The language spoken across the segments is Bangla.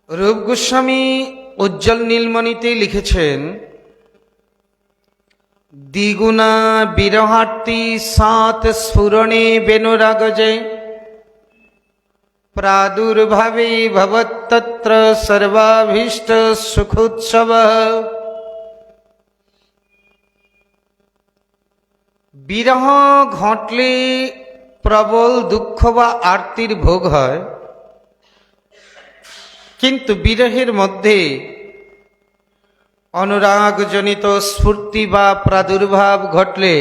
রূপ গোস্বামী উজ্জ্বল নীলমণিতে লিখেছেন, দ্বিগুণা বিরহার্তি সাত স্ফুরণে বেনুরাগজে প্রাদুর্ভাবে ভবত্তত্র সর্বাভীষ্ট সুখোৎসব। বিরহ ঘটলে প্রবল দুঃখ বা আরতির ভোগ হয়, কিন্তু বিরহের মধ্যে অনুরাগজনিত স্ফূর্তি বা প্রাদুর্ভাব ঘটলে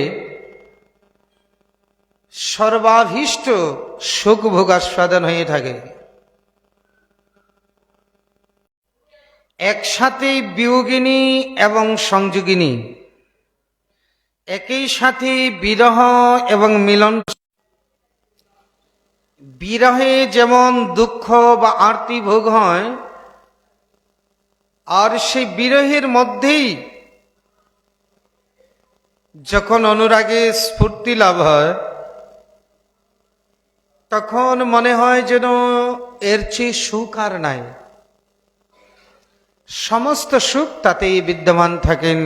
সর্বাভীষ্ট সুখ ভোগাস্বাদন হয়ে থাকে। একসাথে বিয়োগিনী এবং সংযোগিনী, একই সাথে বিরহ এবং মিলন। বিরহে যেমন দুঃখ বা আরতি ভোগ হয়, আর সেই বিরহের মধ্যেই যখন অনুরাগে স্ফূর্তি লাভ হয়, তখন মনে হয় যেন এর চেয়ে সুখ আর নাই। সমস্ত সুখ তাতেই বিদ্যমান থাকেন।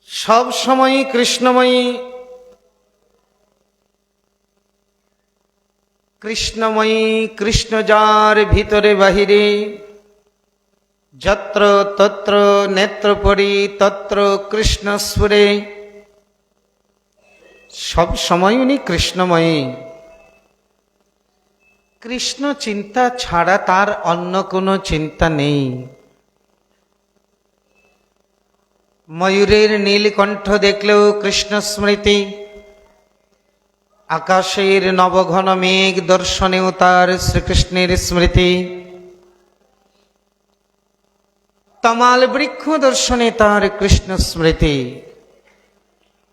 সব সময়ই কৃষ্ণময়ী, কৃষ্ণময়ী কৃষ্ণ যার ভিতরে বাহিরে, যত্র তত্র নেত্র পড়ি তত্র কৃষ্ণ স্ফুরে। সব সময় উনি কৃষ্ণময়ী। কৃষ্ণ চিন্তা ছাড়া তার অন্য কোনো চিন্তা নেই। ময়ূরের নীলকণ্ঠ দেখলেও কৃষ্ণ স্মৃতি, আকাশের নবঘন মেঘ দর্শনেও তার শ্রীকৃষ্ণের স্মৃতি, তমাল বৃক্ষ দর্শনে তার কৃষ্ণ স্মৃতি।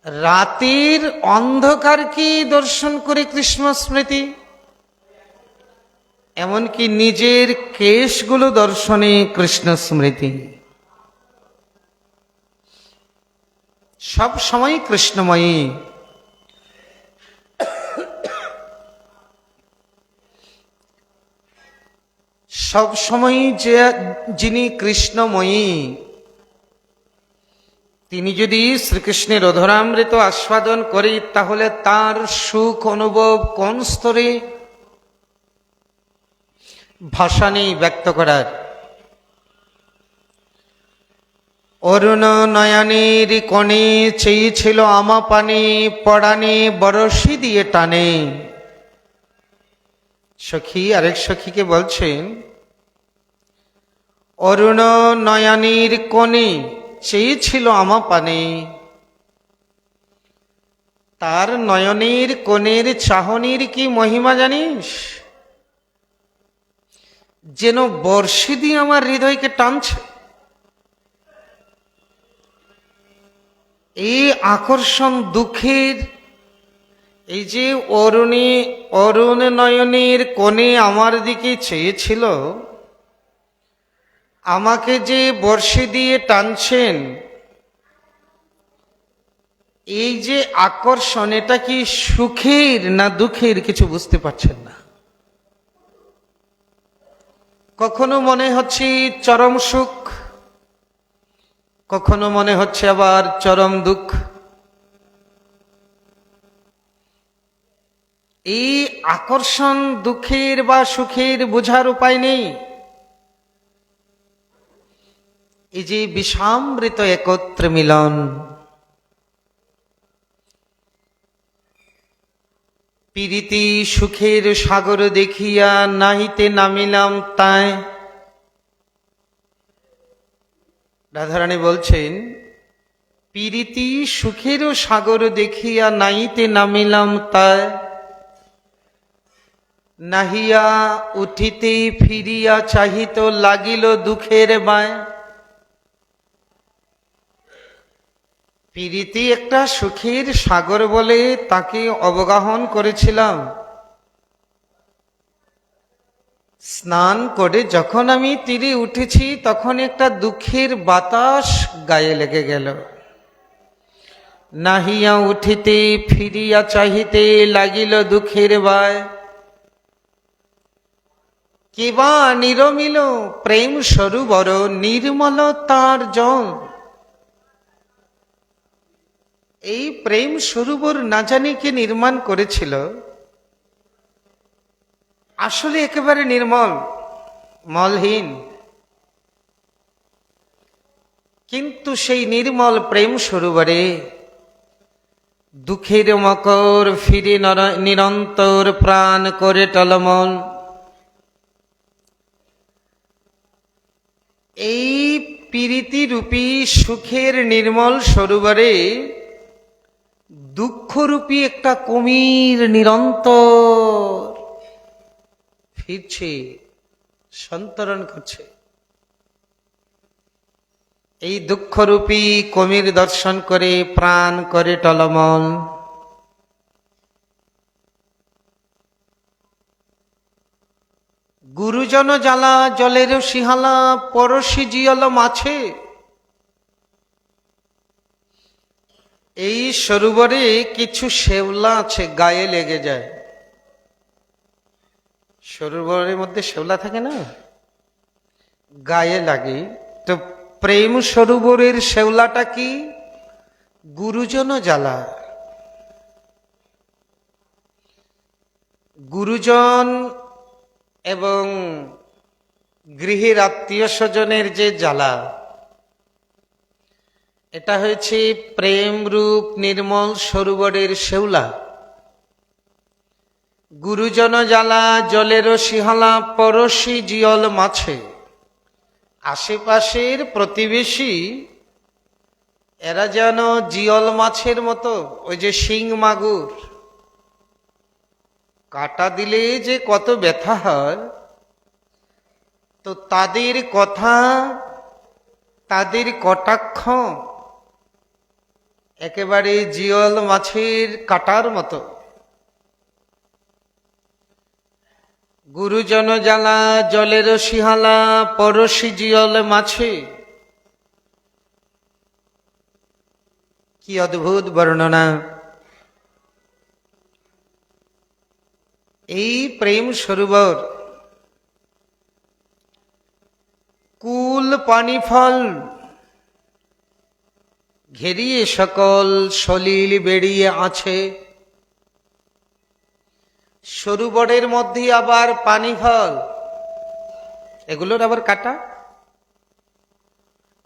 রাতের অন্ধকারকে দর্শন করে কৃষ্ণ স্মৃতি, এমনকি নিজের কেশগুলো দর্শনে কৃষ্ণ স্মৃতি। সব সময় কৃষ্ণময়ী। সব সময় যে যিনি কৃষ্ণময়ী, তিনি যদি শ্রীকৃষ্ণের অধরামৃত আস্বাদন করি, তাহলে তার সুখ অনুভব কোন স্তরে, ভাষা নেই ব্যক্ত করার। অরুণ নয়নের কোণে চেয়েছিল আমা পানে, পড়ানে বরশি দিয়ে টানে। সখী আরেক সখীকে বলছেন, অরুণ নয়নের কোণে চেয়েছিল আমা পানে। তার নয়নের কোণের চাহনির কি মহিমা জানিস? যেন বর্ষি দিয়ে আমার হৃদয়কে টানছে। এই আকর্ষণ দুঃখের, এই যে অরুণ নয়নের কোণে আমার দিকে চেয়েছিল, আমাকে যে বর্ষি দিয়ে টানছেন, এই যে আকর্ষণ, এটা কি সুখের না দুঃখের কিছু বুঝতে পারছেন না। কখনো মনে হচ্ছে চরম সুখ, কখনো মনে হচ্ছে আবার চরম দুঃখ। এই আকর্ষণ দুঃখের বা সুখের বোঝার উপায় নেই। এই যে বিষামৃত একত্র মিলন, পীড়িতি সুখের সাগর দেখিয়া নাহিতে নামিলাম তাই। রাধারানী বলছেন, পীড়িতি সুখের সাগর দেখিয়া নাহিতে নামিলাম তাই। নাহিয়া উঠিতে ফিরিয়া চাহিত লাগিল দুঃখের বায়। পীড়িতি একটা সুখের সাগর বলে তাকে অবগাহন করেছিলাম। স্নান করে যখন আমি তীরে উঠেছি, তখন একটা দুঃখের বাতাস গায়ে লেগে গেল। নাহিয়া উঠিতে ফিরিয়া চাহিতে লাগিল দুঃখের বায়। কেবা নিরমিল প্রেম সরোবর নির্মল তার জল। এই প্রেম সরোবর না জানি কে নির্মাণ করেছিল, আসলে একেবারে নির্মল, মলহীন। কিন্তু সেই নির্মল প্রেম সরোবরে দুঃখের মকর ফিরে নিরন্তর প্রাণ করে টলমল। এই প্রীতিরূপী সুখের নির্মল সরোবরে দুঃখরূপী একটা কুমির নিরন্তর ফিরছে, সন্তরণ করছে। এই দুঃখরূপী কুমির দর্শন করে প্রাণ করে টলমল। গুরুজন জ্বালা জলের শিহালা পরশি জিয়ল মাছে। এই সরোবরে কিছু শেওলা আছে, গায়ে লেগে যায়। সরোবরের মধ্যে শেওলা থাকে না, গায়ে লাগে। তো প্রেম সরোবরের শেওলাটা কি? গুরুজন জ্বালা। গুরুজন এবং গৃহের আত্মীয় স্বজনের যে জ্বালা, এটা হয়েছে প্রেম রূপ নির্মল সরোবরের শেওলা। গুরুজন জ্বালা জলের শিহালা পরশি জিয়ল মাছে। আশেপাশের প্রতিবেশী এরা যেন জিয়ল মাছের মতো, ওই যে শিং মাগুর, কাটা দিলে যে কত ব্যথা হয়, তো তাদের কথা, তাদের কটাক্ষ একেবারে জিয়ল মাছের কাটার মতো। গুরুজন জ্বালা জলের শিহালা পরশি জিয়ল মাছে। কি অদ্ভুত বর্ণনা! এই প্রেম সরোবর কুল পানি ফল ঘেরিয়ে সকল সলিল বেরিয়ে আছে। সরোবরের মধ্যে আবার পানি ফল, এগুলোর আবার কাটা।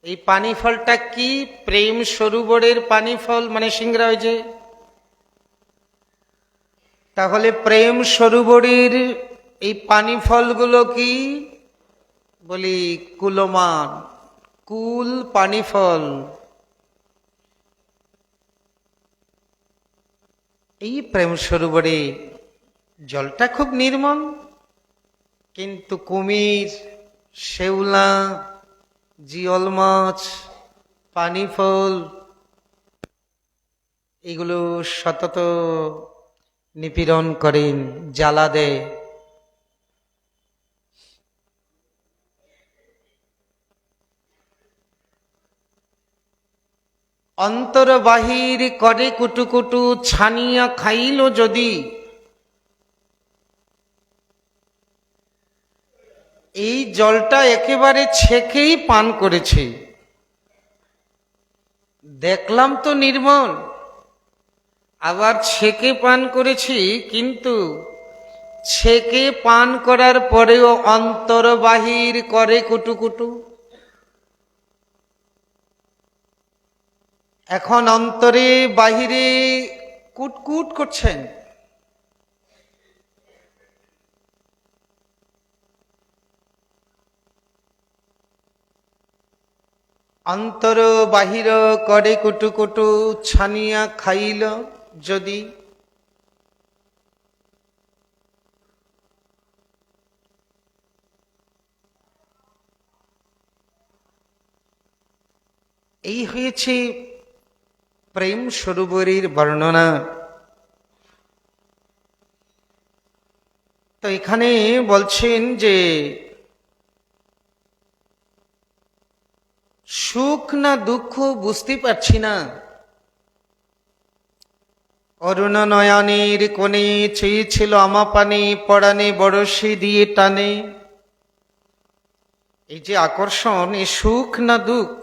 এই পানি ফলটা কি? প্রেম সরোবরের পানি ফল, মানে সিংড়া হয়েছে। তাহলে প্রেম সরোবরের এই পানি ফলগুলো কি? বলি কুলমান, কুল পানি ফল। এই প্রেম সরোবরে জলটা খুব নির্মল, কিন্তু কুমির, শেওলা, জিয়ল মাছ, পানি ফল এগুলো সতত নিপীড়ন করেন, জ্বালা দেয়। অন্তর বাহির করে কুটুকুটু ছানিয়া খাইল যদি। এই জলটা একেবারে ছেঁকেই পান করেছে। দেখলাম তো নির্মল, আবার ছেঁকে পান করেছি, কিন্তু ছেঁকে পান করার পরেও অন্তর বাহির করে কুটুকুটু। এখন অন্তরে বাহিরে কুটকুট করছেন। অন্তর বাহির করে কুটুকুটু ছানিয়া খাইল যদি। এই হয়েছে প্রেম সরোবরের বর্ণনা। তো এখানে বলছেন যে সুখ না দুঃখ বুঝতে পারছি না। অরুণ নয়নের কোণে চেয়েছিল আমাপানে, পরাণে বড়শি দিয়ে টানে। এই যে আকর্ষণ, এ সুখ না দুঃখ?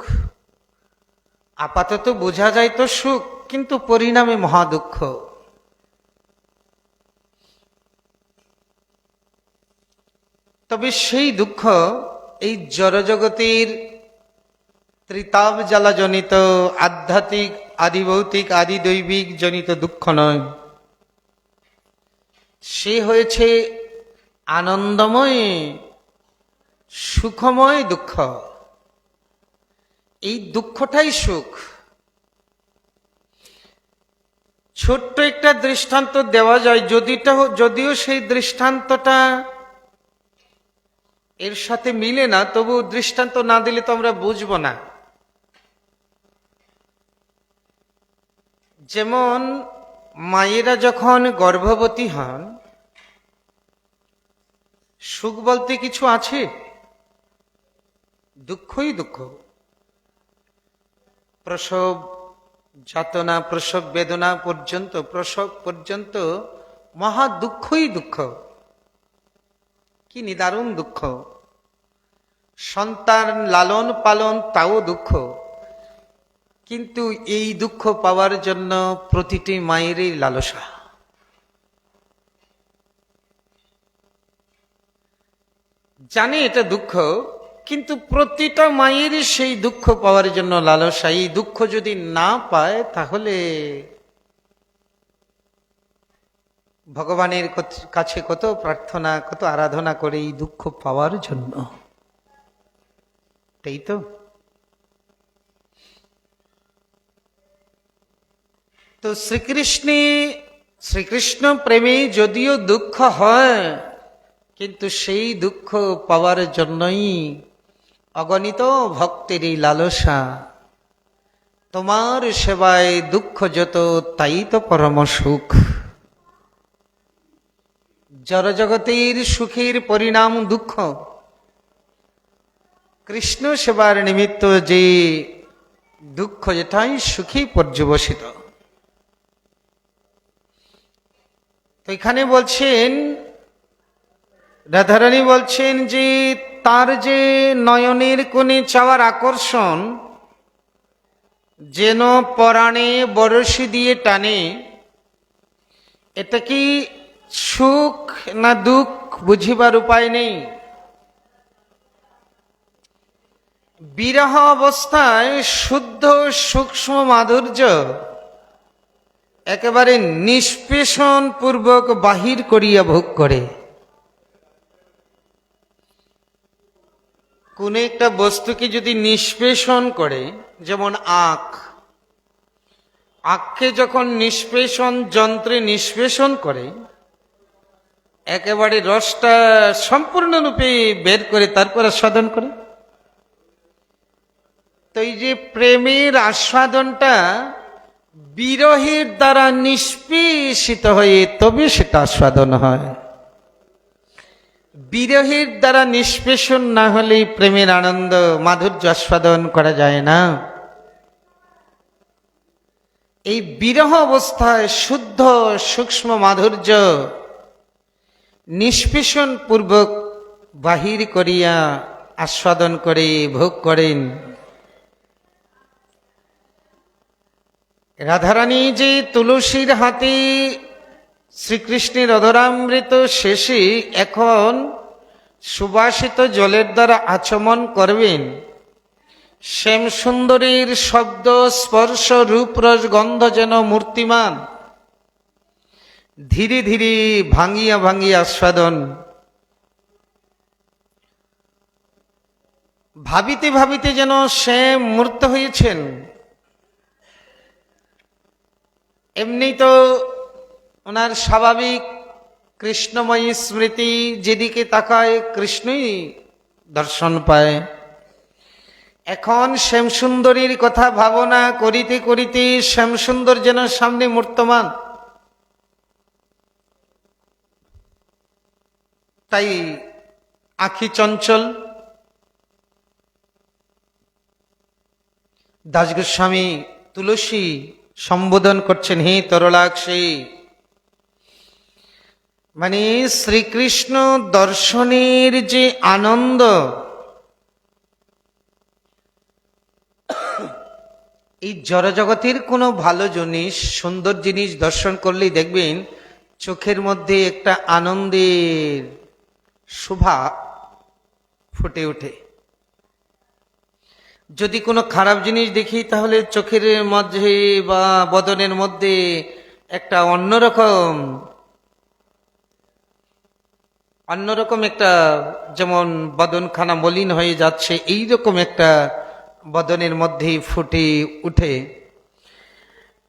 আপাতত বোঝা যায় তো সুখ, কিন্তু পরিণামে মহা দুঃখ। তবে সেই দুঃখ এই জড়জগতের ত্রিতাপ জ্বালা জনিত আধ্যাত্মিক, আদিভৌতিক, আদিদৈবিক জনিত দুঃখ নয়। সে হয়েছে আনন্দময়, সুখময় দুঃখ। এই দুঃখটাই সুখ। ছোট্ট একটা দৃষ্টান্ত দেওয়া যায়, যদিও সেই দৃষ্টান্তটা এর সাথে মিলে না, তবু দৃষ্টান্ত না দিলে তো আমরা বুঝবো না। যেমন মায়েরা যখন গর্ভবতী হন, সুখ বলতে কিছু আছে? দুঃখই দুঃখ। প্রসব যাতনা, প্রসব বেদনা পর্যন্ত, প্রসব পর্যন্ত মহা দুঃখই দুঃখ। কি নিদারুণ দুঃখ! সন্তান লালন পালন, তাও দুঃখ। কিন্তু এই দুঃখ পাওয়ার জন্য প্রতিটি মায়েরই লালসা। জানে এটা দুঃখ, কিন্তু প্রতিটা মায়েরই সেই দুঃখ পাওয়ার জন্য লালসা। এই দুঃখ যদি না পায়, তাহলে ভগবানের কাছে কত প্রার্থনা, কত আরাধনা করে এই দুঃখ পাওয়ার জন্য। তাই তো? তো শ্রীকৃষ্ণ প্রেমে যদিও দুঃখ হয়, কিন্তু সেই দুঃখ পাওয়ার জন্যই অগণিত ভক্তের এই লালসা। তোমার সেবায় দুঃখ যত, তাই তো পরম সুখ। জড়জগতের সুখের পরিণাম দুঃখ। কৃষ্ণ সেবার নিমিত্ত যে দুঃখ, যেটাই সুখী পর্যবসিত। তো এখানে বলছেন, রাধারানী বলছেন যে তার যে নয়নের কোণে চাওয়ার আকর্ষণ যেন পরাণে বরশি দিয়ে টানে। এটা কি সুখ না দুঃখ বুঝিবার উপায় নেই। বিরহ অবস্থায় শুদ্ধ সূক্ষ্ম মাধুর্য একেবারে নিষ্পেষণ পূর্বক বাহির করিয়া ভোগ করে। কোন একটা বস্তুকে যদি নিষ্পেষণ করে, যেমন আখকে যখন নিষ্পেষণ যন্ত্রে নিষ্পেষণ করে, একেবারে রসটা সম্পূর্ণরূপে বের করে তারপর আস্বাদন করে। তো এই যে প্রেমের আস্বাদনটা বিরহের দ্বারা নিষ্পেষিত হয়ে তবে সেটা আস্বাদন হয়। বিরহের দ্বারা নিষ্পেষণ না হলে প্রেমের আনন্দ মাধুর্য আস্বাদন করা যায় না। এই বিরহ অবস্থায় শুদ্ধ সূক্ষ্ম মাধুর্য নিষ্পেষণ পূর্বক বাহির করিয়া আস্বাদন করে ভোগ করেন। রাধারানী যে তুলসীর হাতে শ্রীকৃষ্ণের অধরামৃত শেষে এখন সুবাসিত জলের দ্বারা আচমন করবেন, শ্যাম সুন্দরীর শব্দ স্পর্শ রূপ রস গন্ধ যেন মূর্তিমান, ধীরে ধীরে ভাঙিয়া ভাঙিয়া আস্বাদন। ভাবিতে ভাবিতে যেন শ্যাম মূর্ত হয়েছেন। এমনি তো ওনার স্বাভাবিক কৃষ্ণময়ী স্মৃতি, যেদিকে তাকায় কৃষ্ণই দর্শন পায়। এখন শ্যামসুন্দরীর কথা ভাবনা করিতে করিতে শ্যামসুন্দর যেন সামনে মূর্তমান। তাই আঁখি চঞ্চল। দাস গোস্বামী তুলসী সম্বোধন করছেন, হে তরলাক্ষী। মানে শ্রীকৃষ্ণ দর্শনের যে আনন্দ, এই জড়জগতের কোনো ভালো জিনিস, সুন্দর জিনিস দর্শন করলেই দেখবেন চোখের মধ্যে একটা আনন্দের শোভা ফুটে ওঠে। যদি কোনো খারাপ জিনিস দেখি তাহলে চোখের মধ্যে বা বদনের মধ্যে একটা অন্যরকম একটা, যেমন বদনখানা মলিন হয়ে যাচ্ছে, এই রকম একটা বদনের মধ্যে ফুটে উঠে।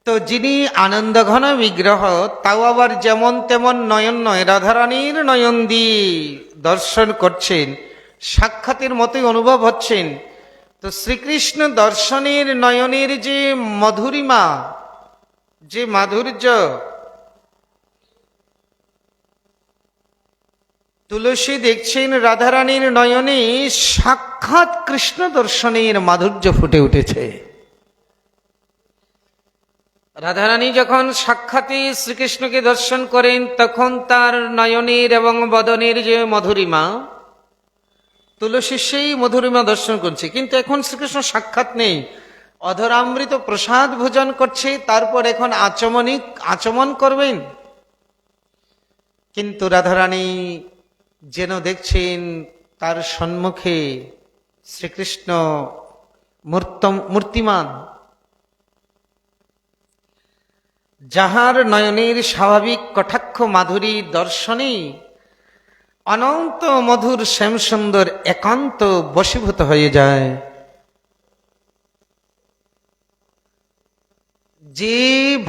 তো যিনি আনন্দঘন বিগ্রহ, তাও আবার যেমন তেমন নয়ন নয়, রাধারানীর নয়ন দিয়ে দর্শন করছেন, সাক্ষাতের মতোই অনুভব হচ্ছেন। তো শ্রীকৃষ্ণ দর্শনের নয়নের যে মধুরিমা, যে মাধুর্য, তুলসী দেখছেন রাধারানীর নয়নে সাক্ষাৎ কৃষ্ণ দর্শনের মাধুর্য ফুটে উঠেছে। রাধারানী যখন সাক্ষাতে শ্রীকৃষ্ণকে দর্শন করেন, তখন তার নয়নের এবং বদনের যে মধুরিমা, তুলসী সেই মধুরিমা দর্শন করছে। কিন্তু এখন শ্রীকৃষ্ণ সাক্ষাৎ নেই, অধরামৃত প্রসাদ ভোজন করছে, তারপর এখন আচমন করবেন। কিন্তু রাধারানী যেন দেখছেন তার সম্মুখে শ্রীকৃষ্ণ মূর্তিমান, যাহার নয়নের স্বাভাবিক কটাক্ষ মাধুরী দর্শনে অনন্ত মধুর শ্যামসুন্দর একান্ত বশীভূত হয়ে যায়। যে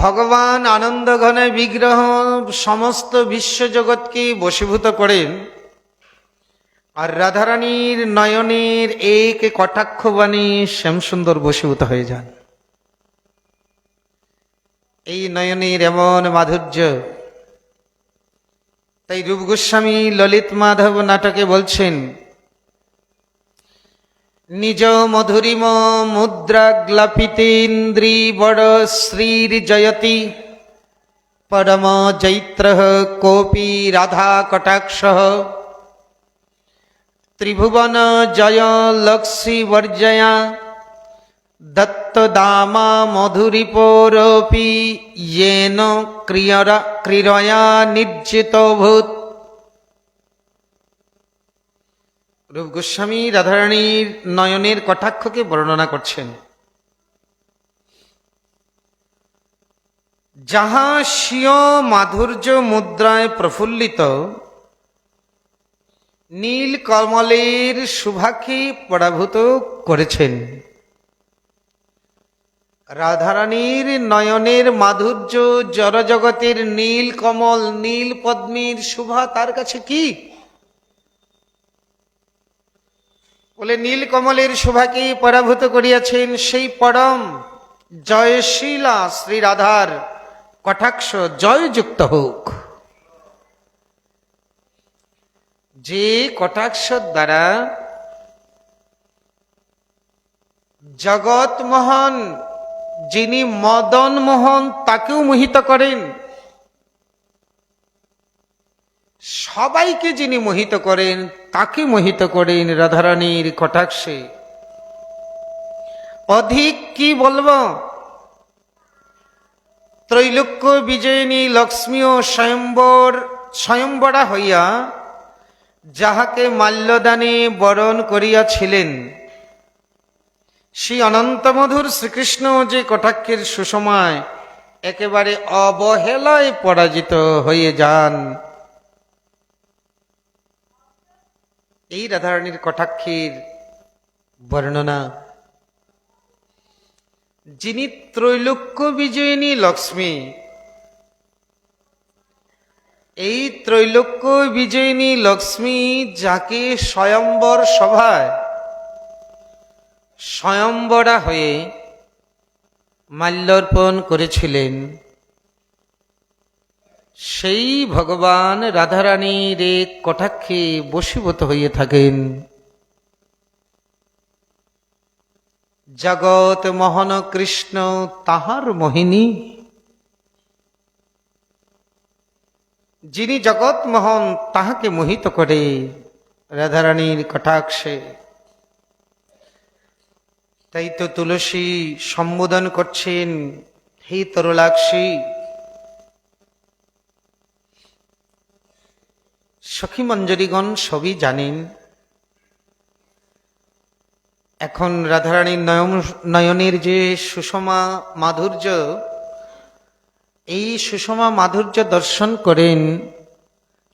ভগবান আনন্দঘন বিগ্রহ সমস্ত বিশ্বজগৎকে বশীভূত করেন, আর রাধারানীর নয়নের এক কটাক্ষবাণী শ্যামসুন্দর বশীভূত হয়ে যান। এই নয়নের এমন মাধুর্য, তাই রূপ গোস্বামী ললিত মাধব নাটকে বলছেন, নিজ মধুরিম মুদ্রাগ্লাপিতেন্দ্রী বড় শ্রীর জয়তি পরম জৈত্র কোপি রাধা কটাক্ষ ত্রিভুবন জয় লক্ষ্মী বর্জয়া দত্তদামা মধুরিপোরপি येन ক্রীড়য়া নির্জিত ভূত। রূপ গোস্বামী রাধারানীর নয়নের কটাক্ষকে বর্ণনা করছেন। যাহা স্বীয় মাধুর্য মুদ্রায় প্রফুল্লিত, নীল কমলের শুভাকে পরাভূত করেছেন। রাধারানীর নয়নের মাধুর্য জড়জগতের নীল কমল, নীল পদ্মের শোভা তার কাছে কি? বলে নীল কমলের শোভাকে পরাভূত করিয়াছেন সেই পরম জয়শীলা শ্রী রাধার কটাক্ষ জয়যুক্ত হোক। যে কটাক্ষ দ্বারা জগৎ মোহন, যিনি মদন মোহন, তাকেও মোহিত করেন। সবাইকে যিনি মোহিত করেন, তাকে মোহিত করেন রাধারানীর কটাক্ষে। অধিক কি বলবো? ত্রৈলোক্য বিজয়িনী লক্ষ্মী ও স্বয়ম্বরা হইয়া যাহাকে মাল্যদানে বরণ করিয়াছিলেন, সেই অনন্তমধুর শ্রীকৃষ্ণ যে কটাক্ষের সুষমায় একেবারে অবহেলায় পরাজিত হয়ে যান। এই রাধারানীর কটাক্ষের বর্ণনা। যিনি ত্রৈলোক্য বিজয়িনী লক্ষ্মী, এই ত্রৈলোক্য বিজয়িনী লক্ষ্মী যাকে স্বয়ম্বর সভায় স্বয়ম্বরা হয়ে মাল্যার্পণ করেছিলেন, সেই ভগবান রাধারানীর এক কটাক্ষে বশীভূত হয়ে থাকেন। জগৎ মোহন কৃষ্ণ তাহার মোহিনী, যিনি জগৎ মোহন তাহাকে মোহিত করে রাধারানীর কটাক্ষে। তাই তো তুলসী সম্বোধন করছেন, হে তরলাক্ষী। সখী মঞ্জরীগণ সবই জানেন, এখন রাধারানীর নয়নের যে সুষমা মাধুর্য, এই সুষমা মাধুর্য দর্শন করেন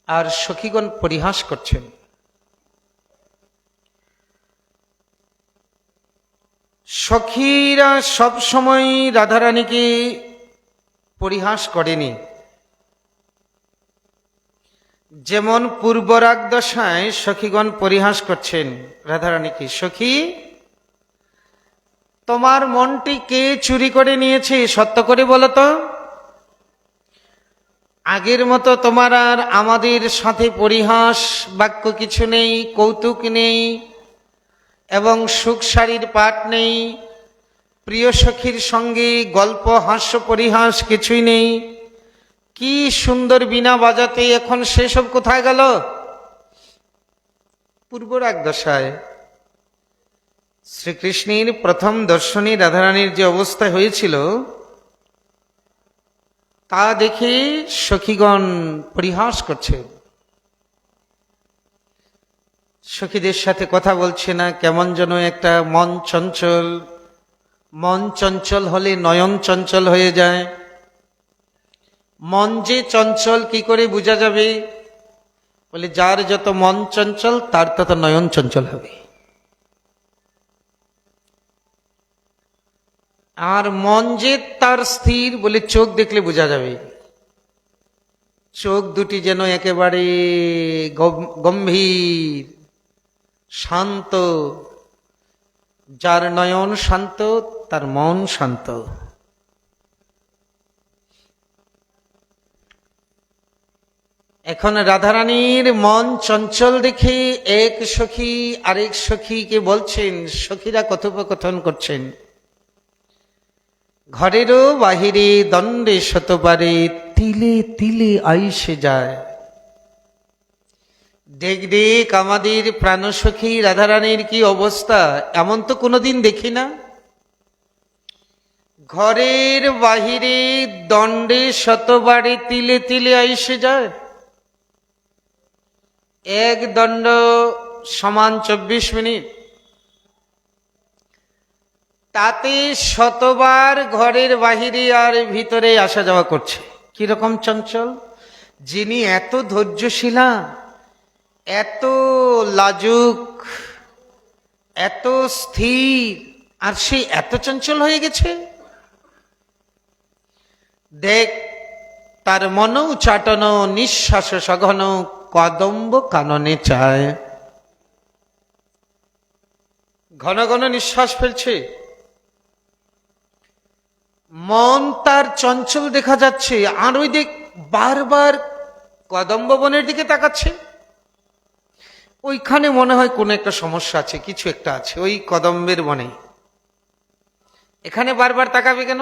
আর সখীগণ পরিহাস করছেন। সখীরা সব সময় রাধারানীকে পরিহাস করেনি। যেমন পূর্বরাগ দশায় সখীগণ পরিহাস করছেন রাধারানীকে, সখী তোমার মনটি কে চুরি করে নিয়েছে, সত্য করে বলো তো। আগের মতো তোমার আর আমাদের সাথে পরিহাস বাক্য কিছু নেই, কৌতুক নেই এবং সুখ সারির পাঠ নেই, প্রিয় সখীর সঙ্গে গল্প হাস্য পরিহাস কিছুই নেই। কি সুন্দর বীণা বাজাতে, এখন সেসব কোথায় গেল? পূর্বরাগ দশায় শ্রীকৃষ্ণের প্রথম দর্শনে রাধারানীর যে অবস্থা হয়েছিল তা দেখে সখীগণ পরিহাস করছে। সখীদের সাথে কথা বলছে না, কেমন যেন একটা মন চঞ্চল। মন চঞ্চল হলে নয়ন চঞ্চল হয়ে যায়। মন যে চঞ্চল কি করে বোঝা যাবে? বলে যার যত মন চঞ্চল তার তত নয়ন চঞ্চল হবে। আর মন যে তার স্থির, বলে চোখ দেখলে বোঝা যাবে। চোখ দুটি যেন একেবারে গম্ভীর শান্ত। যার নয়ন শান্ত তার মন শান্ত। এখন রাধারানীর মন চঞ্চল দেখে এক সখী আরেক সখীকে বলছেন, সখীরা কথোপকথন করছেন, ঘরেরও বাহিরে দণ্ডে শতবারে তিলে তিলে আইসে যায়। দেখ দেখ আমাদের প্রাণসখী রাধারানীর কি অবস্থা, এমন তো কোনোদিন দেখি না। ঘরের বাহিরে দণ্ডে শতবারে তিলে তিলে আইসে যায়। এক দণ্ড সমান 24 মিনিট, তাতে শতবার ঘরের বাহিরে আর ভিতরে আসা যাওয়া করছে। কিরকম চঞ্চল! যিনি এত ধৈর্যশীলা, এত লাজুক, এত স্থির, আর সে এত চঞ্চল হয়ে গেছে। দেখ তার মন চাটন নিঃশ্বাস সঘন কদম্ব কাননে চায়। ঘন ঘন নিঃশ্বাস ফেলছে, মন তার চঞ্চল দেখা যাচ্ছে। আর ওই দিক বারবার কদম্ব বনের দিকে তাকাচ্ছে। ওইখানে মনে হয় কোনো একটা সমস্যা আছে, কিছু একটা আছে ওই কদম্বের বনে। এখানে বারবার তাকাবে কেন?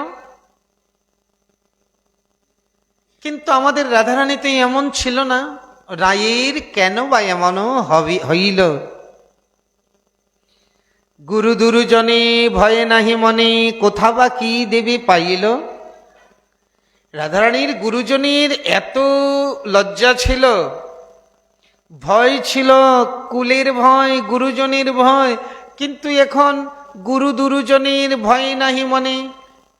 কিন্তু আমাদের রাধারানীতে এমন ছিল না। রায়ের কেন বা এমন হইল? গুরু দুরুজনে ভয়ে নাহি মনে, কোথা বা কি দেবে পাইল। রাধারানীর গুরুজনের এত লজ্জা ছিল, ভয় ছিল, কুলের ভয়, গুরুজনের ভয়। কিন্তু এখন গুরু দুরুজনের ভয় নাহি মনে,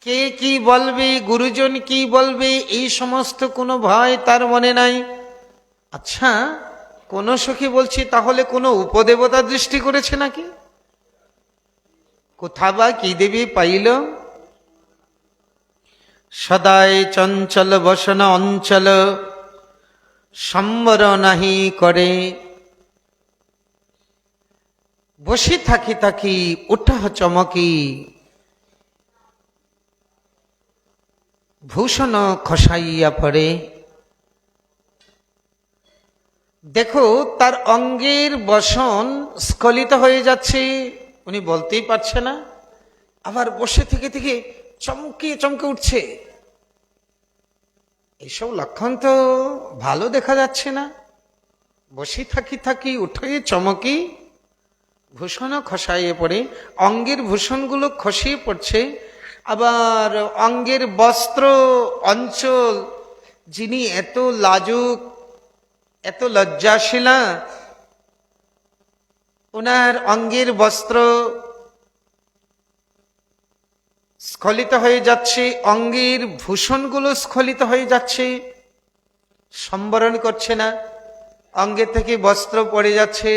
কে কি বলবে, গুরুজন কি বলবে, এই সমস্ত কোনো ভয় তার মনে নাই। আচ্ছা, কোন সখী বলছি তাহলে কোনো উপদেবতা দৃষ্টি করেছে নাকি? কোথা বা কি দেবী পাইল। সদায় চঞ্চল বসন অঞ্চল, সম্বর নাহি করে। বসে থাকি থাকি উঠা চমকি, ভূষণ খসাইয়া পড়ে। দেখো তার অঙ্গের বসন স্খলিত হয়ে যাচ্ছে, উনি বলতেই পারছে না। আবার বসে থেকে থেকে চমকে চমকে উঠছে। এইসব লক্ষণ তো ভালো দেখা যাচ্ছে না। বসে থাকি থাকি উঠে চমকি, ভূষণও খসাইয়ে পড়ে, অঙ্গের ভূষণগুলো খসিয়ে পড়ছে, আবার অঙ্গের বস্ত্র অঞ্চল, যিনি এত লাজুক, এত লজ্জাশীলা, ওনার অঙ্গের বস্ত্র স্খলিত হয়ে যাচ্ছে, অঙ্গের ভূষণগুলো স্খলিত হয়ে যাচ্ছে, সম্বরণ করছে না, অঙ্গের থেকে বস্ত্র পড়ে যাচ্ছে,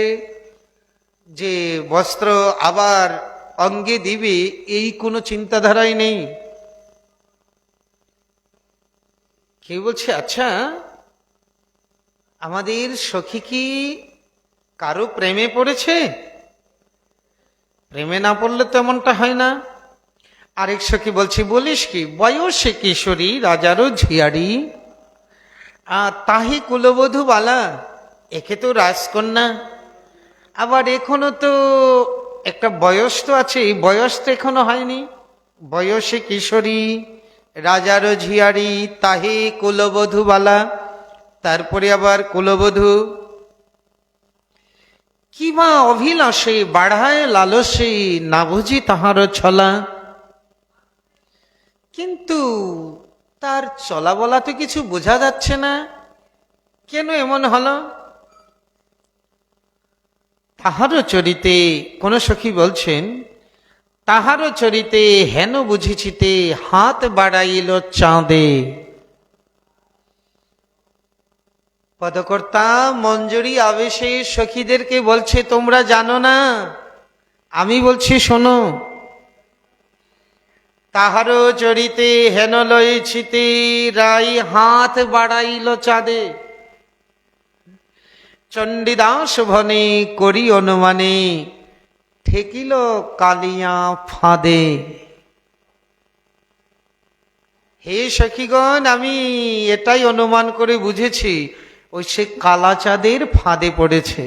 যে বস্ত্র আবার অঙ্গে দিবে এই কোনো চিন্তাধারাই নেই। কেউ বলছে, আচ্ছা আমাদের সখী কি কারো প্রেমে পড়েছে? প্রেমে না পড়লে তো এমনটা হয় না। আরেক সখী বলছে, বলিস কি, বয়সে কিশোরী রাজারও ঝিয়ারি, তাহি কুলবধূ বালা, একে তো রাজকন্যা, আবার এখনো তো একটা বয়স তো আছে, এই বয়স তো এখনো হয়নি। বয়সে কিশোরী রাজারও ঝিয়ারি, তাহি কুলবধূ বালা, তারপরে আবার কুলবধূ। কিবা অভিলাষে বাড়ায় লালসে, না বুঝি তাহার ছলা। কিন্তু তার চলা বলা তো কিছু বোঝা যাচ্ছে না, কেন এমন হলো? তাহারও চরিতে, কোন সখী বলছেন, তাহারও চরিতে হেন বুঝিছিতে, হাত বাড়াইল চাঁদে। পদকর্তা মঞ্জুরি আবেশে সখীদেরকে বলছে, তোমরা জানো না, আমি বলছি শোনো। তাহারও চরিতে হেন লইছিতে, রাই হাত বাড়াইল চাঁদে। চণ্ডীদাস ভনে করি অনুমানে, ঠেকিল কালিয়া ফাঁদে। হে সখীগণ, আমি এটাই অনুমান করে বুঝেছি, ওই সে কালা চাঁদের ফাঁদে পড়েছে।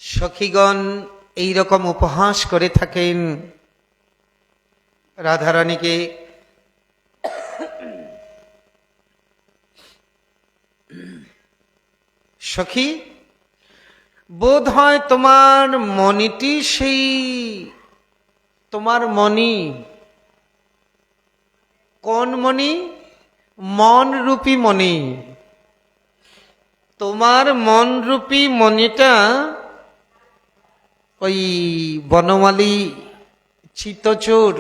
সখীগণ এইরকম উপহাস করে থাকেন রাধারানীকে। সখী, বোধ হয় তোমার মণিটি সেই, তোমার মণি। কোন মণি? মন রূপী মণি। তোমার মন রূপী মণিটা ওই বনমালী চিত্তচোর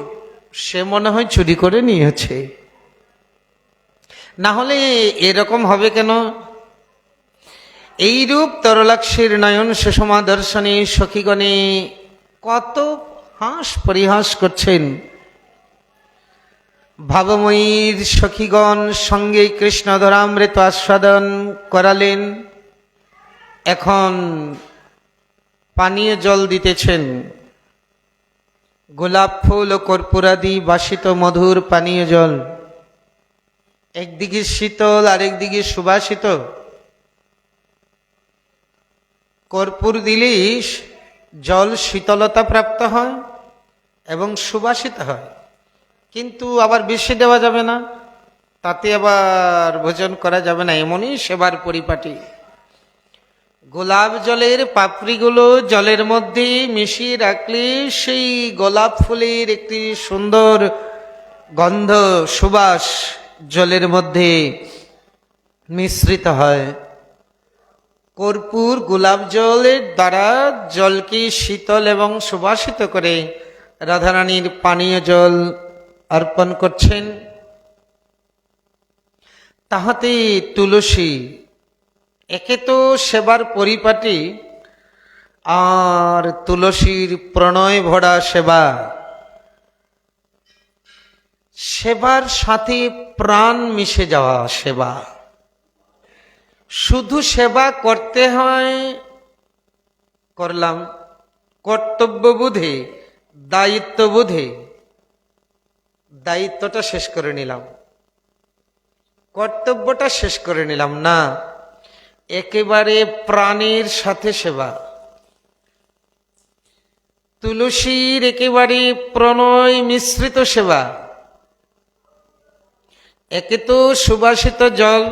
সে মনে হয় চুরি করে নিয়েছে, না হলে এরকম হবে কেন? এইরূপ তরলাক্ষীর নয়ন সুষমা দর্শনে সখীগণে কত হাস পরিহাস করছেন। ভাবময়ীর সখীগণ সঙ্গে কৃষ্ণধরামৃত আস্বাদন করালেন, এখন পানীয় জল দিতেছেন। গোলাপ ফুল ও কর্পূরাদি বাসিত মধুর পানীয় জল, একদিকে শীতল আরেকদিকে সুবাসিত। কর্পূর দিলেই জল শীতলতা প্রাপ্ত হয় এবং সুবাসিত হয়, কিন্তু আবার বেশি দেওয়া যাবে না, তাতে আবার ভোজন করা যাবে না, এমনই সেবার পরিপাটি। গোলাপ জলের পাপড়িগুলো জলের মধ্যে মিশিয়ে রাখলে সেই গোলাপ ফুলের একটি সুন্দর গন্ধ সুবাস জলের মধ্যে মিশ্রিত হয়। কর্পূর গোলাপ জলের দ্বারা জলকে শীতল এবং সুবাসিত করে রাধারানীর পানীয় জল অর্পণ করছেন। তাহাতে তুলসী, একে তো সেবার পরিপাটি, আর তুলসীর প্রণয় ভরা সেবা, সেবার সাথে প্রাণ মিশে যাওয়া সেবা। শুধু সেবা করতে হয়, করলাম, কর্তব্যবোধে দায়িত্ববোধে দায়িত্বটা শেষ করে নিলাম, কর্তব্যটা শেষ করে নিলাম না, একেবারে প্রাণের সাথে সেবা। তুলসীর একেবারে প্রণয় মিশ্রিত সেবা। একে তো সুবাসিত জল,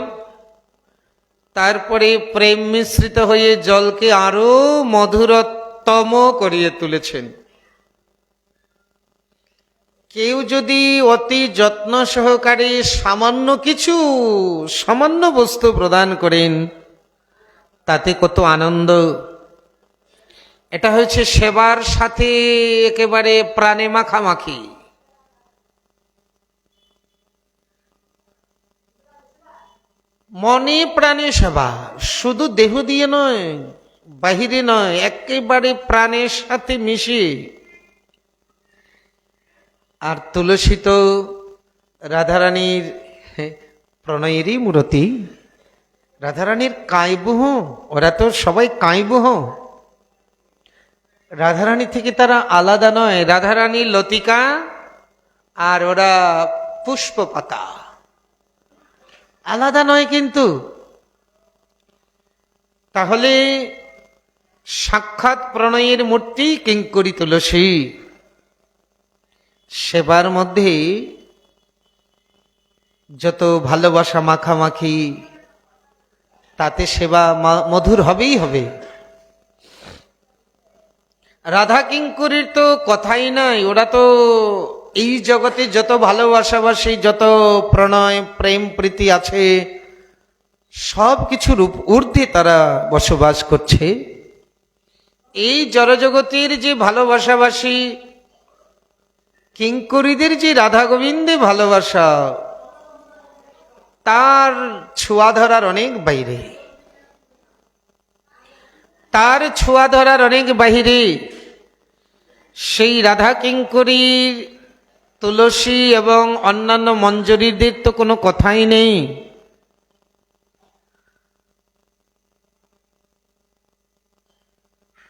তারপরে প্রেম মিশ্রিত হয়ে জলকে আরো মধুরতম করিয়ে তুলেছেন। কেউ যদি অতি যত্ন সহকারে সামান্য বস্তু প্রদান করেন, তাতে কত আনন্দ। এটা হচ্ছে সেবার সাথে একেবারে প্রাণে মাখামাখি। মনে প্রাণে সেবা, শুধু দেহ দিয়ে নয়, বাহিরে নয়, একেবারে প্রাণের সাথে মিশে। আর তুলসী তো রাধারানীর প্রণয়েরই মূরতি, রাধারানীর কায়বুহ, ওরা তো সবাই কায়বুহ। রাধারানী থেকে তারা আলাদা নয়, রাধারানী লতিকা আর ওরা পুষ্প পাতা, আলাদা নয় কিন্তু। তাহলে সাক্ষাৎ প্রণয়ের মূর্তি কিঙ্করী তুলসী। সেবার মধ্যে যত ভালোবাসা মাখামাখি, তাতে সেবা মধুর হবেই হবে। রাধা কিঙ্করীর তো কথাই নাই, ওরা তো এই জগতে যত ভালোবাসাবাসী, যত প্রণয় প্রেম প্রীতি আছে, সব কিছুর ঊর্ধ্বে তারা বসবাস করছে। এই জড়জগতের যে ভালোবাসাবাসী কিঙ্করীদের যে রাধা গোবিন্দে ভালোবাসা, তার ছোঁয়া ধরার অনেক বাইরে, তার ছোঁয়া ধরার অনেক বাহিরে। সেই রাধা কিঙ্করীর তুলসী এবং অন্যান্য মঞ্জরীদের তো কোনো কথাই নেই।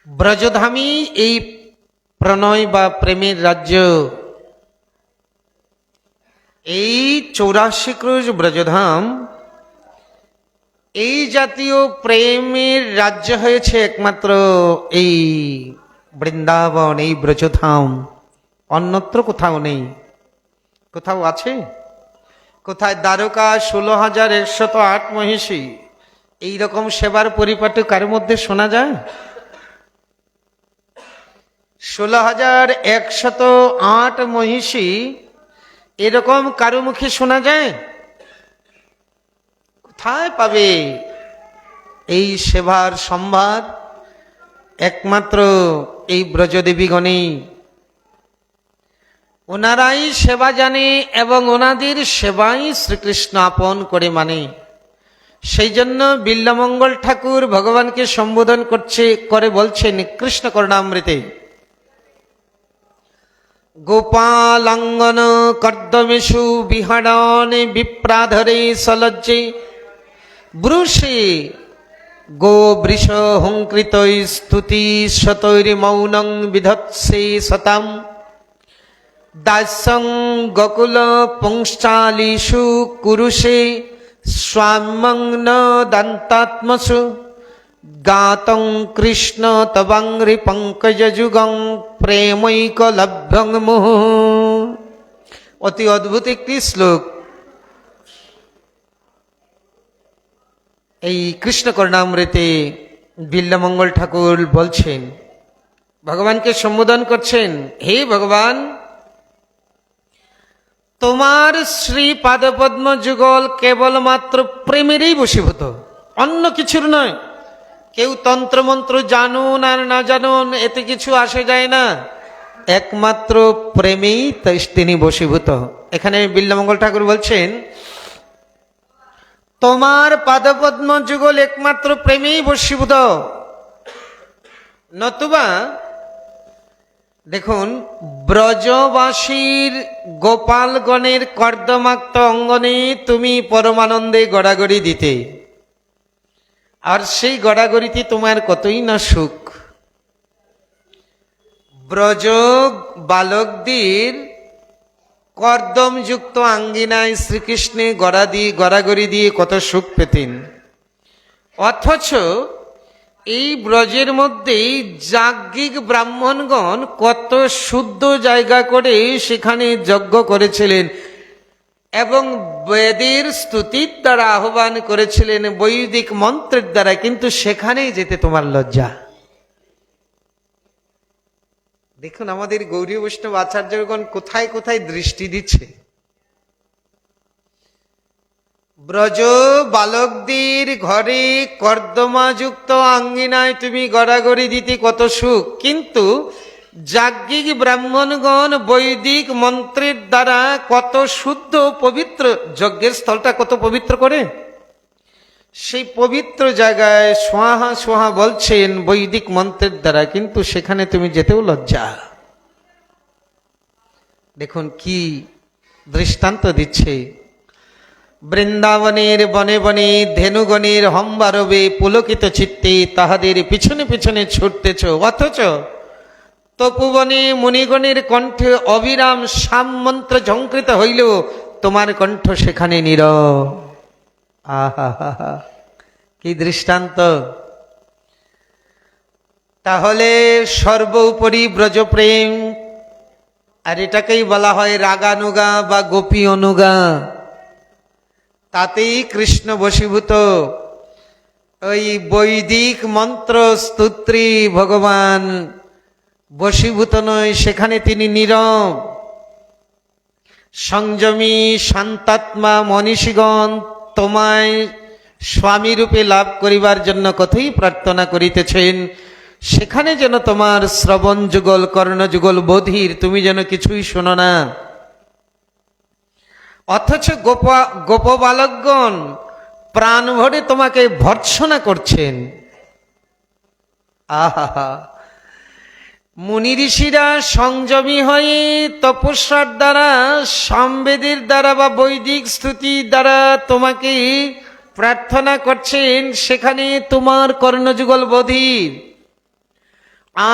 ব্রজধামী এই প্রণয় বা প্রেমের রাজ্য। এই 84 ক্রোশ ব্রজধাম, এই জাতীয় প্রেমের রাজ্য হয়েছে একমাত্র এই বৃন্দাবন, এই ব্রজধাম। অন্যত্র কোথাও নেই। কোথাও আছে? কোথায় দ্বারকা 16,108 মহিষী, এইরকম সেবার পরিপাটি কার মধ্যে শোনা যায়? 16,108 মহিষী এরকম কারো মুখে শোনা যায়? কোথায় পাবে এই সেবার সম্ভার? একমাত্র এই ব্রজদেবীগণেই। ওনারাই সেবা জানে এবং ওনাদের সেবাই শ্রীকৃষ্ণ আপন করে মানে। সেই জন্য বিল্বমঙ্গল ঠাকুর ভগবানকে সম্বোধন করে বলছেন কৃষ্ণ করুণামৃতে, গোপালাঙ্গন কর্দমেষু বিহাড়ন বিপ্রাধরে সলজ্জে ব্রুষে গো বৃষ হুঙ্কৃত স্তুতি শতৈরি মৌনং বিধৎসে সতাম দাস্যং গকুল পুংশ্চালিষু কুরুষে স্বাম্যং ন দন্তাত্মসু গাতং কৃষ্ণ তবাঙ্ঘ্রি পঙ্কজ যুগং প্রেমৈক লভ্যং মুহ। অতি অদ্ভুত একটি শ্লোক। এই কৃষ্ণ করুণামৃতে বিল্বমঙ্গল ঠাকুর বলছেন, ভগবানকে সম্বোধন করছেন, হে ভগবান, তোমার শ্রী পাদপদ্ম যুগল কেবলমাত্র প্রেমেরই বশীভূত, অন্য কিছুর নয়। কেউ তন্ত্রমন্ত্র জানুন আর না জানুন, এতে কিছু আসে যায় না, একমাত্র প্রেমেই তিনি বশীভূত। এখানে বিল্বমঙ্গল ঠাকুর বলছেন, তোমার পাদপদ্ম যুগল একমাত্র প্রেমেই বশীভূত। নতুবা দেখুন, ব্রজবাসীর গোপালগণের কর্দমাক্ত অঙ্গনে তুমি পরমানন্দে গড়াগড়ি দিতে, আর সেই গড়াগড়িতে তোমার কতই না সুখ। ব্রজ বালকদের কর্দমযুক্ত আঙ্গিনায় শ্রীকৃষ্ণে গড়াগড়ি দিয়ে কত সুখ পেতেন। অথচ এই ব্রজের মধ্যেই যাজ্ঞিক ব্রাহ্মণগণ কত শুদ্ধ জায়গা করে সেখানে যজ্ঞ করেছিলেন, এবং বেদের স্তুতির দ্বারা আহ্বান করেছিলেন, বৈদিক মন্ত্রের দ্বারা, কিন্তু সেখানেই যেতে তোমার লজ্জা। দেখুন আমাদের গৌরী বৈষ্ণব আচার্যগণ কোথায় কোথায় দৃষ্টি দিচ্ছে। ব্রজ বালকদের ঘরে কর্দমাযুক্ত আঙ্গিনায় তুমি গড়াগড়ি দিতে কত সুখ, কিন্তু যাজ্ঞিক ব্রাহ্মণগণ বৈদিক মন্ত্রের দ্বারা কত শুদ্ধ পবিত্র, যজ্ঞের স্থলটা কত পবিত্র করে, সেই পবিত্র জায়গায় সোহা সোহা বলছেন বৈদিক মন্ত্রের দ্বারা, কিন্তু সেখানে তুমি যেতেও লজ্জা। দেখুন কি দৃষ্টান্ত দিচ্ছে। বৃন্দাবনের বনে বনে ধেনুগণের হম্বারবে পুলকিত চিত্তে তাহাদের পিছনে পিছনে ছুটতেছ, অথচ তপুবনে মুনিগণের কণ্ঠে অবিরাম সাম মন্ত্র ঝঙ্কৃত হইল, তোমার কণ্ঠ সেখানে নীরব। আহা কি দৃষ্টান্ত! তাহলে সর্বোপরি ব্রজপ্রেম, আর এটাকেই বলা হয় রাগানুগা বা গোপী অনুগা, তাতেই কৃষ্ণ বশীভূত। ওই বৈদিক মন্ত্র স্তুত্রী ভগবান বশীভূত নয়, সেখানে তিনি নীরব। সংযমী শান্তাত্মা মনীষীগণ তোমায় স্বামী রূপে লাভ করিবার জন্য কতই প্রার্থনা করিতেছেন, সেখানে যেন তোমার শ্রবণ যুগল কর্ণ যুগল বধির, তুমি যেন কিছুই শোনো না। অথচ গোপ বালকগণ প্রাণ ভরে তোমাকে ভর্ৎসনা করছেন। আহা, মুনি ঋষিরা সংযমী হয়ে তপস্যার দ্বারা, সামবেদের দ্বারা বা বৈদিক স্তুতির দ্বারা তোমাকে প্রার্থনা করছেন, সেখানে তোমার কর্ণযুগল বধির।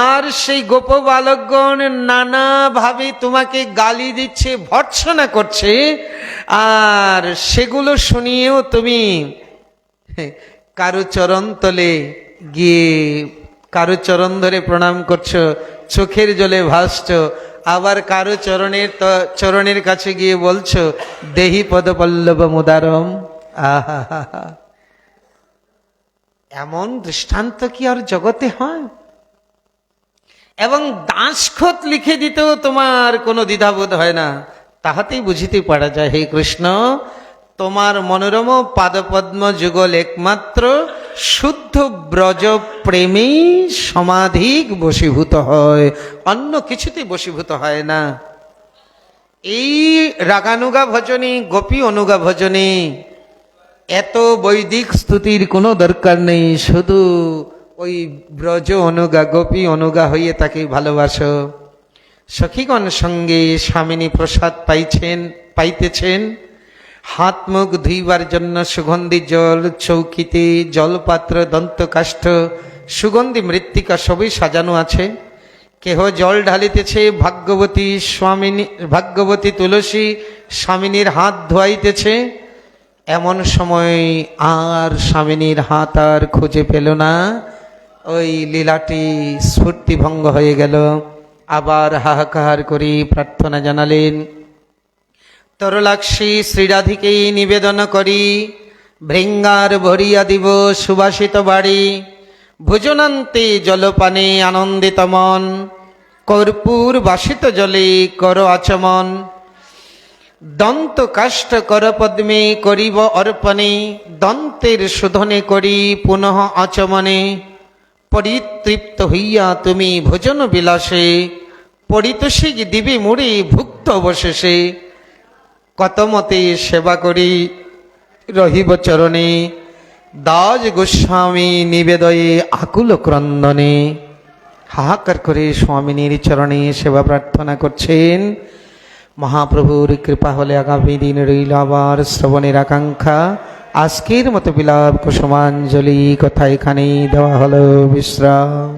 আর সেই গোপ বালকগণ নানাভাবে তোমাকে গালি দিচ্ছে, ভর্ৎসনা করছে, আর সেগুলো শুনিয়েও তুমি কারো চরণ তলে গিয়ে কারো চরণ ধরে প্রণাম করছো, চোখের জলে ভাসছ, আবার কারো চরণের কাছে গিয়ে বলছো দেহি পদপল্লব মুদারম। আহা, এমন দৃষ্টান্ত কি আর জগতে হয়? এবং দাসখত লিখে দিতেও তোমার কোনো দ্বিধাবোধ হয় না, তাহাতেই বুঝিতে পারা যায় হে কৃষ্ণ, তোমার মনোরম পাদপদ্ম যুগল একমাত্র শুদ্ধ ব্রজ প্রেমেই সমাধিক বশীভূত হয়, অন্য কিছুতে বশীভূত হয় না। এই রাগানুগা ভজনে, গোপী অনুগা ভজনে এত বৈদিক স্তুতির কোনো দরকার নেই, শুধু ওই ব্রজ অনুগা গোপী অনুগা হইয়ে তাকে ভালোবাসো। সখীগণ সঙ্গে স্বামিনী প্রসাদ পাইতেছেন, হাত মুখ ধুইবার জন্য সুগন্ধি জল, চৌকিতে জলপাত্র, দন্তকাষ্ঠ, সুগন্ধি মৃত্তিকা সবই সাজানো আছে। কেহ জল ঢালিতেছে, ভাগ্যবতী তুলসী স্বামিনীর হাত ধোয়াইতেছে। এমন সময় আর স্বামিনীর হাত আর খুঁজে পেল না, ওই লীলাটি স্ফূর্তিভঙ্গ হয়ে গেল। আবার হাহাকার করি প্রার্থনা জানালেন, তরলাক্ষী শ্রীরাধিকে নিবেদন করি, ভৃঙ্গার ভরিয়া দিব সুবাসিত বাড়ি, ভোজনান্তে জলপানে আনন্দিত মন, কর্পূর বাসিত জলে কর আচমন, দন্ত কাষ্ঠ কর পদ্মে করিব অর্পণে, দন্তের শোধনে করি পুনঃ আচমনে, পরিতৃপ্ত হইয়া তুমি ভোজন বিলাসে, পরিতোষিক দিবি মুড়ি ভুক্ত অবশেষে, কত মতে সেবা করি রহিব চরণে, দাস গোস্বামী নিবেদয়ে আকুল ক্রন্দনে। হাহাকার করে স্বামিনীর চরণে সেবা প্রার্থনা করছেন। মহাপ্রভুর কৃপা হলে আগামী দিন রইল আবার শ্রবণের আকাঙ্ক্ষা। আজকের মতো বিলাপ কুসুমাঞ্জলি কথা এখানেই দেওয়া হলো বিশ্রাম।